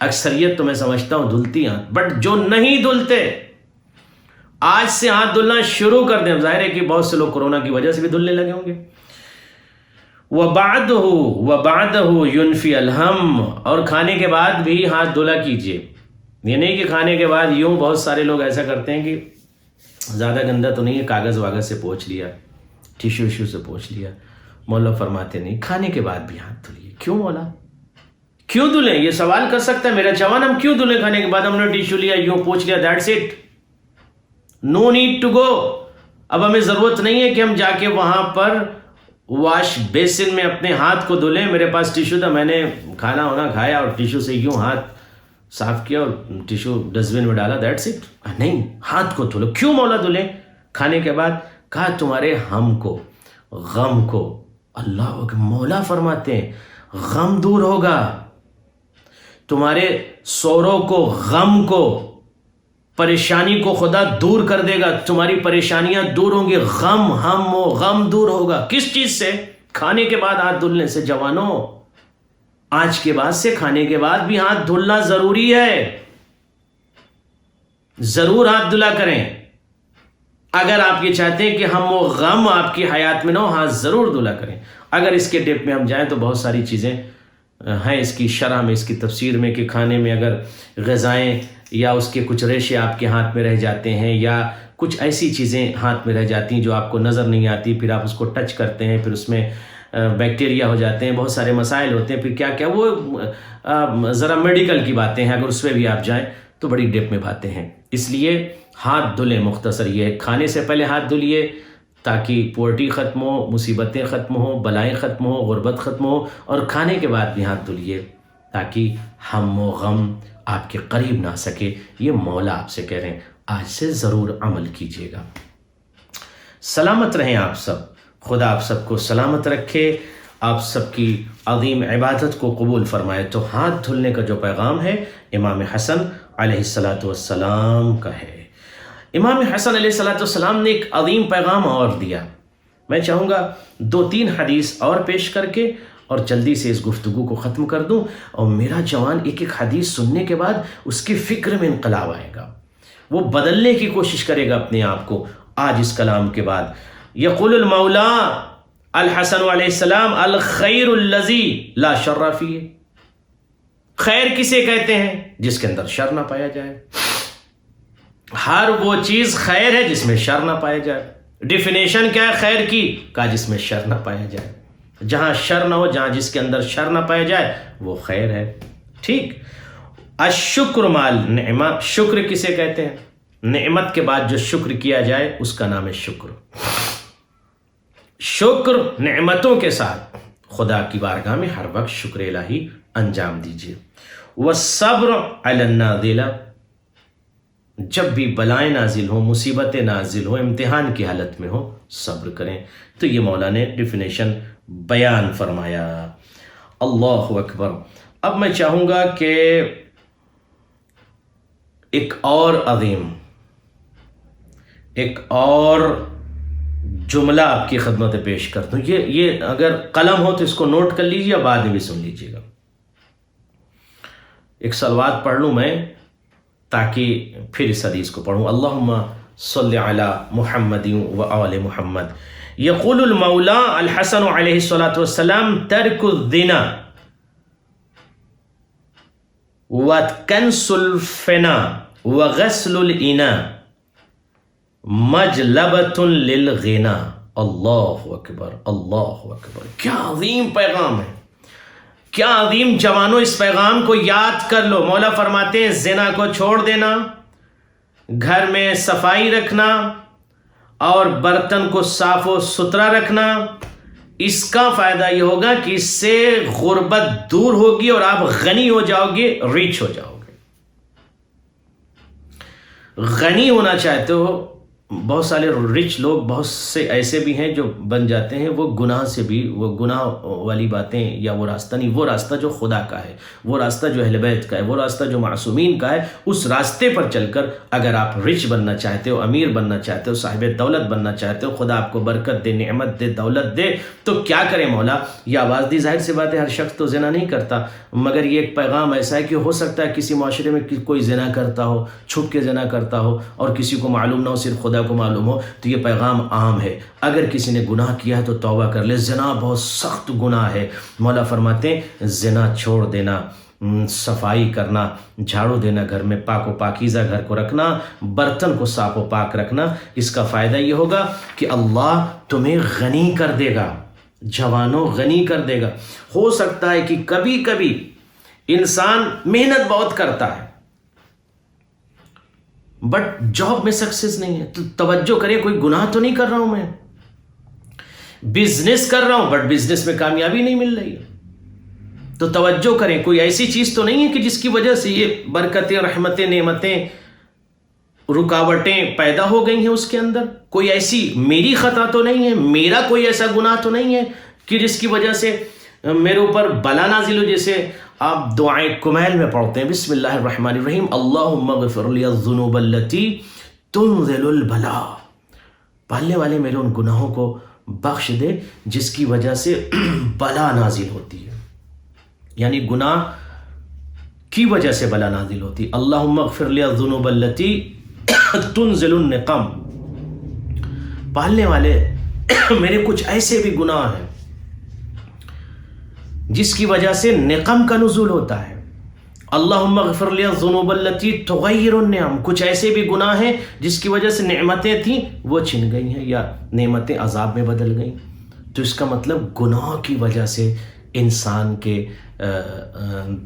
اکثریت تو میں سمجھتا ہوں دھلتی ہیں، بٹ جو نہیں دھلتے آج سے ہاتھ دھلنا شروع کر دیں۔ ظاہر ہے کہ بہت سے لوگ کورونا کی وجہ سے بھی دھلنے لگے ہوں گے۔ وَبَعْدَهُ يُنْفِي الْهَمَّ، اور کھانے کے بعد بھی ہاتھ دھلا کیجیے۔ یہ نہیں کہ کھانے کے بعد یوں، بہت سارے لوگ ایسا کرتے ہیں کہ زیادہ گندا تو نہیں ہے، کاغذ واغذ سے پوچھ لیا، ٹیشو ویشو سے پوچھ لیا۔ مولا فرماتے نہیں، کھانے کے بعد بھی ہاتھ دھلیے۔ کیوں مولا؟ کیوں دھلیں؟ یہ سوال کر سکتا ہے میرا جوان، ہم کیوں دھلیں کھانے کے بعد؟ ہم نے ٹیشو لیا، یوں پوچھ لیا، that's it, no need to go. اب ہمیں ضرورت نہیں ہے کہ ہم جا کے وہاں پر واش بیسن میں اپنے ہاتھ کو دھلیں۔ میرے پاس ٹیشو تھا، میں نے کھانا ہونا کھایا اور ٹیشو سے یوں ہاتھ صاف کیا اور ٹیشو ڈسٹ بن میں ڈالا، دیٹس اٹ۔ نہیں، ہاتھ کو دھلو۔ کیوں مولا دھلیں کھانے کے بعد؟ کہا تمہارے ہم کو، غم کو، اللہ اکبر، مولا فرماتے ہیں غم دور ہوگا، تمہارے سوروں کو، غم کو، پریشانی کو خدا دور کر دے گا، تمہاری پریشانیاں دور ہوں گی، غم، ہم و غم دور ہوگا۔ کس چیز سے؟ کھانے کے بعد ہاتھ دھلنے سے۔ جوانوں، آج کے بعد سے کھانے کے بعد بھی ہاتھ دھلنا ضروری ہے، ضرور ہاتھ دھلا کریں۔ اگر آپ یہ چاہتے ہیں کہ ہم و غم آپ کی حیات میں نہ ہو، ہاتھ ضرور دھلا کریں۔ اگر اس کے ڈیپ میں ہم جائیں تو بہت ساری چیزیں ہیں اس کی شرح میں، اس کی تفسیر میں، کہ کھانے میں اگر غذائیں یا اس کے کچھ ریشے آپ کے ہاتھ میں رہ جاتے ہیں، یا کچھ ایسی چیزیں ہاتھ میں رہ جاتی ہیں جو آپ کو نظر نہیں آتی، پھر آپ اس کو ٹچ کرتے ہیں، پھر اس میں بیکٹیریا ہو جاتے ہیں، بہت سارے مسائل ہوتے ہیں، پھر کیا کیا، وہ ذرا میڈیکل کی باتیں ہیں، اگر اس پہ بھی آپ جائیں تو بڑی ڈیپ میں باتیں ہیں۔ اس لیے ہاتھ دھلیں، مختصر یہ، کھانے سے پہلے ہاتھ دھلیے تاکہ پورٹی ختم ہو، مصیبتیں ختم ہوں، بلائیں ختم ہوں، غربت ختم ہو، اور کھانے کے بعد بھی ہاتھ دھلیے تاکہ ہم و غم آپ کے قریب نہ سکے۔ یہ مولا آپ سے کہہ رہے ہیں، آج سے ضرور عمل کیجیے گا۔ سلامت رہیں آپ سب، خدا آپ سب کو سلامت رکھے، آپ سب کی عظیم عبادت کو قبول فرمائے۔ تو ہاتھ دھلنے کا جو پیغام ہے امام حسن علیہ السلام کا ہے۔ امام حسن علیہ السلام نے ایک عظیم پیغام اور دیا۔ میں چاہوں گا 2-3 حدیث اور پیش کر کے اور جلدی سے اس گفتگو کو ختم کر دوں، اور میرا جوان ایک ایک حدیث سننے کے بعد اس کی فکر میں انقلاب آئے گا، وہ بدلنے کی کوشش کرے گا اپنے آپ کو۔ آج اس کلام کے بعد یقول المولا الحسن علیہ السلام الخیر الذی لا شر فیہ، خیر کسے کہتے ہیں؟ جس کے اندر شر نہ پایا جائے۔ ہر وہ چیز خیر ہے جس میں شر نہ پایا جائے۔ ڈیفینیشن کیا ہے خیر کی؟ کہا جس میں شر نہ پایا جائے۔ جہاں شر نہ ہو، جہاں جس کے اندر شر نہ پایا جائے وہ خیر ہے۔ ٹھیک، الشکر مال نعمہ، شکر کسے کہتے ہیں؟ نعمت کے بعد جو شکر کیا جائے اس کا نام ہے شکر۔ شکر نعمتوں کے ساتھ خدا کی بارگاہ میں ہر وقت شکر الہی انجام دیجیے۔ والصبر علی النازلہ، جب بھی بلائیں نازل ہوں، مصیبتیں نازل ہوں، امتحان کی حالت میں ہو، صبر کریں۔ تو یہ مولا نے ڈیفینیشن بیان فرمایا۔ اللہ اکبر۔ اب میں چاہوں گا کہ ایک اور عظیم، ایک اور جملہ آپ کی خدمت پیش کر دوں۔ یہ اگر قلم ہو تو اس کو نوٹ کر لیجیے، بعد میں بھی سن لیجیے گا۔ ایک صلوات پڑھ لوں میں تاکہ پھر اس حدیث کو پڑھوں۔ اللہم صلی علی محمد و آل محمد۔ یقول المولا الحسن علیہ السلام ترک الزنا وکنس الفنا وغسل الاناء مجلبۃ للغنا۔ اللہ اکبر، اللہ اکبر۔ کیا عظیم پیغام ہے، کیا عظیم جوانوں، اس پیغام کو یاد کر لو۔ مولا فرماتے ہیں زنا کو چھوڑ دینا، گھر میں صفائی رکھنا اور برتن کو صاف و ستھرا رکھنا، اس کا فائدہ یہ ہوگا کہ اس سے غربت دور ہوگی اور آپ غنی ہو جاؤ گے، ریچ ہو جاؤ گے۔ غنی ہونا چاہتے ہو، بہت سارے رچ لوگ بہت سے ایسے بھی ہیں جو بن جاتے ہیں وہ گناہ سے بھی، وہ گناہ والی باتیں یا وہ راستہ نہیں، وہ راستہ جو خدا کا ہے، وہ راستہ جو اہل بیت کا ہے، وہ راستہ جو معصومین کا ہے، اس راستے پر چل کر اگر آپ رچ بننا چاہتے ہو، امیر بننا چاہتے ہو، صاحب دولت بننا چاہتے ہو، خدا آپ کو برکت دے، نعمت دے، دولت دے، تو کیا کرے مولا؟ یہ آواز دی، ظاہر سی بات ہے ہر شخص تو زنا نہیں کرتا، مگر یہ ایک پیغام ایسا ہے کہ ہو سکتا ہے کسی معاشرے میں کوئی زنا کرتا ہو، چھپ کے زنا کرتا ہو اور کسی کو معلوم نہ ہو، صرف خدا کو معلوم ہو، تو یہ پیغام عام ہے۔ اگر کسی نے گناہ کیا ہے تو توبہ کر لے، زنا بہت سخت گناہ ہے۔ مولا فرماتے ہیں زنا چھوڑ دینا، صفائی کرنا، جھاڑو دینا، گھر میں پاک و پاکیزہ گھر کو رکھنا، برتن کو صاف و پاک رکھنا، اس کا فائدہ یہ ہوگا کہ اللہ تمہیں غنی کر دے گا، جوانوں غنی کر دے گا۔ ہو سکتا ہے کہ کبھی کبھی انسان محنت بہت کرتا ہے بٹ جاب میں سکسیس نہیں ہے، تو توجہ کریں، کوئی گناہ تو نہیں کر رہا ہوں میں، بزنس کر رہا ہوں بٹ بزنس میں کامیابی نہیں مل رہی ہے، تو توجہ کریں، کوئی ایسی چیز تو نہیں ہے کہ جس کی وجہ سے یہ برکتیں، رحمتیں، نعمتیں، رکاوٹیں پیدا ہو گئی ہیں اس کے اندر، کوئی ایسی میری خطا تو نہیں ہے، میرا کوئی ایسا گناہ تو نہیں ہے کہ جس کی وجہ سے میرے اوپر بلا نازل ہو۔ جیسے آپ دعائیں کمیل میں پڑھتے ہیں، بسم اللہ الرحمن الرحیم، اللہم اغفر لی الذنوب التی تنزل البلا، پالنے والے میرے ان گناہوں کو بخش دے جس کی وجہ سے بلا نازل ہوتی ہے، یعنی گناہ کی وجہ سے بلا نازل ہوتی۔ اللہم اغفر لی الذنوب التی تنزل النقم، پالنے والے میرے کچھ ایسے بھی گناہ ہیں جس کی وجہ سے نقم کا نزول ہوتا ہے۔ اللہم اغفر لی الذنوب التی تغیر النعم، کچھ ایسے بھی گناہ ہیں جس کی وجہ سے نعمتیں تھیں وہ چھن گئی ہیں یا نعمتیں عذاب میں بدل گئیں، تو اس کا مطلب گناہ کی وجہ سے انسان کے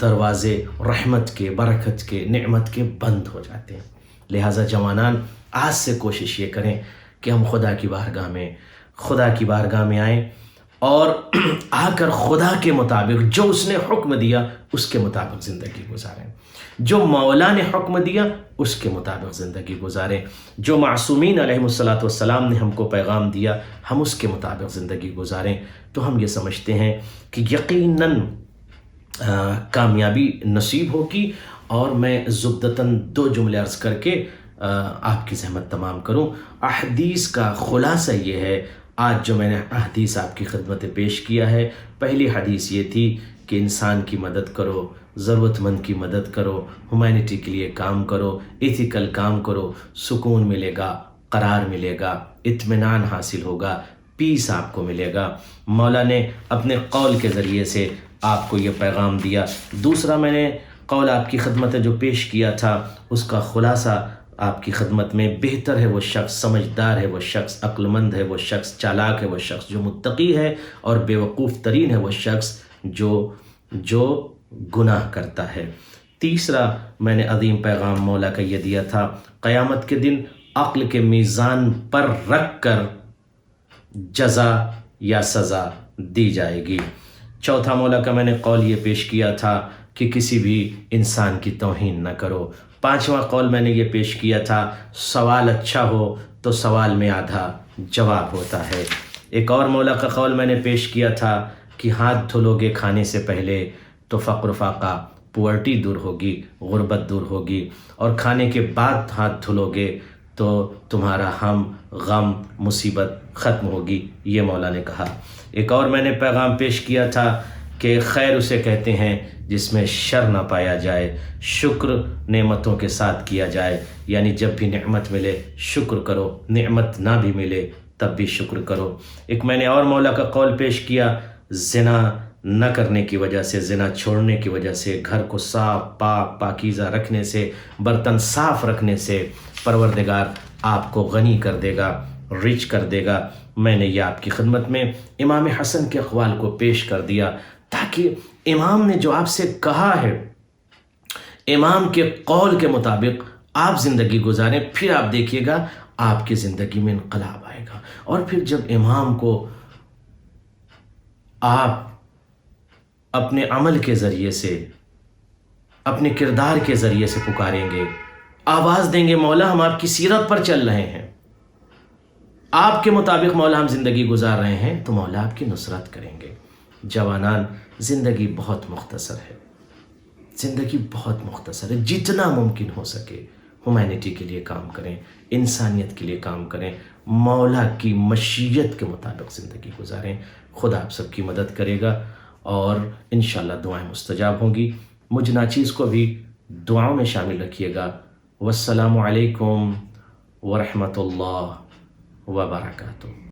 دروازے رحمت کے، برکت کے، نعمت کے بند ہو جاتے ہیں۔ لہٰذا جوانان آج سے کوشش یہ کریں کہ ہم خدا کی بارگاہ میں آئیں اور آ کر خدا کے مطابق جو اس نے حکم دیا اس کے مطابق زندگی گزاریں، جو مولا نے حکم دیا اس کے مطابق زندگی گزاریں، جو معصومین علیہم السلام نے ہم کو پیغام دیا ہم اس کے مطابق زندگی گزاریں، تو ہم یہ سمجھتے ہیں کہ یقیناً کامیابی نصیب ہوگی۔ اور میں زبدتاً 2 جملے عرض کر کے آپ کی زحمت تمام کروں۔ احادیث کا خلاصہ یہ ہے، آج جو میں نے حدیث آپ کی خدمت پیش کیا ہے، پہلی حدیث یہ تھی کہ انسان کی مدد کرو، ضرورت مند کی مدد کرو، ہیومینٹی کے لیے کام کرو، ایتھیکل کام کرو، سکون ملے گا، قرار ملے گا، اطمینان حاصل ہوگا، پیس آپ کو ملے گا۔ مولا نے اپنے قول کے ذریعے سے آپ کو یہ پیغام دیا۔ دوسرا میں نے قول آپ کی خدمت جو پیش کیا تھا اس کا خلاصہ آپ کی خدمت میں، بہتر ہے وہ شخص، سمجھدار ہے وہ شخص، عقل مند ہے وہ شخص، چالاک ہے وہ شخص جو متقی ہے، اور بیوقوف ترین ہے وہ شخص جو گناہ کرتا ہے۔ تیسرا میں نے عظیم پیغام مولا کا یہ دیا تھا، قیامت کے دن عقل کے میزان پر رکھ کر جزا یا سزا دی جائے گی۔ چوتھا مولا کا میں نے قول یہ پیش کیا تھا کہ کسی بھی انسان کی توہین نہ کرو۔ پانچواں قول میں نے یہ پیش کیا تھا، سوال اچھا ہو تو سوال میں آدھا جواب ہوتا ہے۔ ایک اور مولا کا قول میں نے پیش کیا تھا کہ ہاتھ دھلو گے کھانے سے پہلے تو فقر فاقہ، پورٹی دور ہوگی، غربت دور ہوگی، اور کھانے کے بعد ہاتھ دھلو گے تو تمہارا ہم، غم، مصیبت ختم ہوگی، یہ مولا نے کہا۔ ایک اور میں نے پیغام پیش کیا تھا کہ خیر اسے کہتے ہیں جس میں شر نہ پایا جائے، شکر نعمتوں کے ساتھ کیا جائے، یعنی جب بھی نعمت ملے شکر کرو، نعمت نہ بھی ملے تب بھی شکر کرو۔ ایک میں نے اور مولا کا قول پیش کیا، زنا نہ کرنے کی وجہ سے، زنا چھوڑنے کی وجہ سے، گھر کو صاف پاک پاکیزہ رکھنے سے، برتن صاف رکھنے سے پروردگار آپ کو غنی کر دے گا، رچ کر دے گا۔ میں نے یہ آپ کی خدمت میں امام حسن کے اقوال کو پیش کر دیا تاکہ امام نے جو آپ سے کہا ہے، امام کے قول کے مطابق آپ زندگی گزاریں، پھر آپ دیکھیے گا آپ کی زندگی میں انقلاب آئے گا۔ اور پھر جب امام کو آپ اپنے عمل کے ذریعے سے، اپنے کردار کے ذریعے سے پکاریں گے، آواز دیں گے مولا ہم آپ کی سیرت پر چل رہے ہیں، آپ کے مطابق مولا ہم زندگی گزار رہے ہیں، تو مولا آپ کی نصرت کریں گے۔ جوانان، زندگی بہت مختصر ہے، زندگی بہت مختصر ہے، جتنا ممکن ہو سکے ہیومینٹی کے لیے کام کریں، انسانیت کے لیے کام کریں، مولا کی مشیت کے مطابق زندگی گزاریں۔ خدا آپ سب کی مدد کرے گا اور انشاءاللہ دعائیں مستجاب ہوں گی۔ مجھ ناچیز کو بھی دعاؤں میں شامل رکھیے گا۔ والسلام علیکم ورحمۃ اللہ وبرکاتہ۔